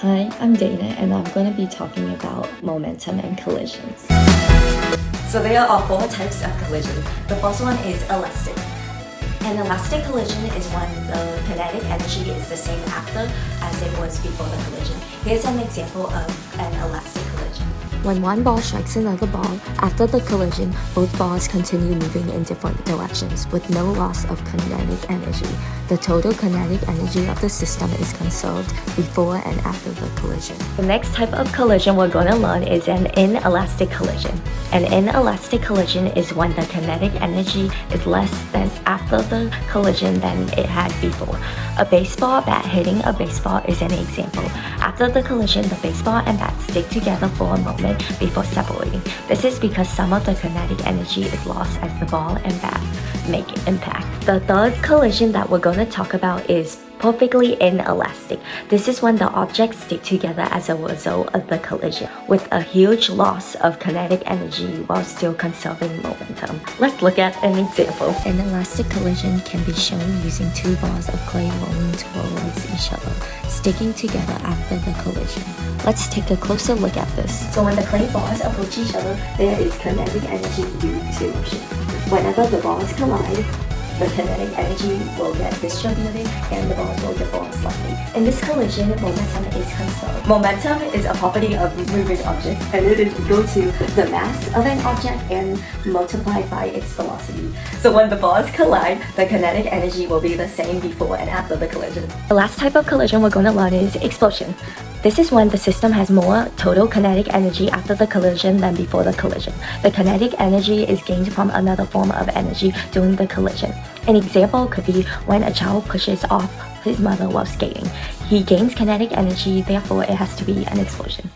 Hi, I'm Dana, and I'm going to be talking about momentum and collisions. So there are four types of collision. The first one is elastic. An elastic collision is when the kinetic energy is the same after as it was before the collision. Here's an example of an elastic collision. When one ball strikes another ball, after the collision, both balls continue moving in different directions with no loss of kinetic energy. The total kinetic energy of the system is conserved before and after the collision. The next type of collision we're going to learn is an inelastic collision. An inelastic collision is when the kinetic energy is less than after the collision than it had before. A baseball bat hitting a baseball is an example. After the collision, the baseball and bat stick together for a moment before separating. This is because some of the kinetic energy is lost as the ball and bat make impact. The third collision that we're going to talk about is perfectly inelastic. This is when the objects stick together as a result of the collision, with a huge loss of kinetic energy while still conserving momentum. Let's look at an example. An elastic collision can be shown using two balls of clay rolling towards each other, sticking together after the collision. Let's take a closer look at this. So when the clay balls approach each other, there is kinetic energy due to motion. Whenever the balls collide, the kinetic energy will get distributed and the balls will deform slightly. In this collision, momentum is conserved. Momentum is a property of moving objects, and it is equal to the mass of an object and multiplied by its velocity. So when the balls collide, the kinetic energy will be the same before and after the collision. The last type of collision we're going to learn is explosion. This is when the system has more total kinetic energy after the collision than before the collision. The kinetic energy is gained from another form of energy during the collision. An example could be when a child pushes off his mother while skating. He gains kinetic energy, therefore it has to be an explosion.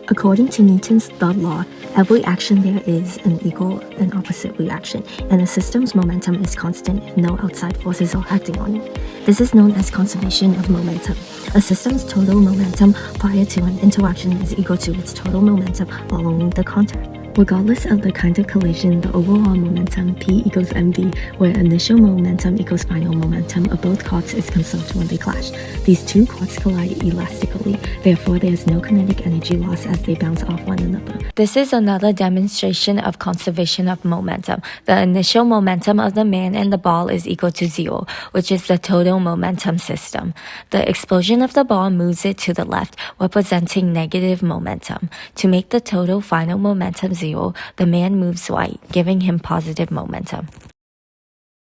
According to Newton's third law, every action there is an equal and opposite reaction, and a system's momentum is constant if no outside forces are acting on it. This is known as conservation of momentum. A system's total momentum prior to an interaction is equal to its total momentum following the contact. Regardless of the kind of collision, the overall momentum P equals mv, where initial momentum equals final momentum of both cards is conserved when they clash. These two cards collide elastically, therefore there is no kinetic energy loss as they bounce off one another. This is another demonstration of conservation of momentum. The initial momentum of the man and the ball is equal to 0, which is the total momentum system. The explosion of the ball moves it to the left, representing negative momentum. To make the total final momentum 0, the man moves right, giving him positive momentum.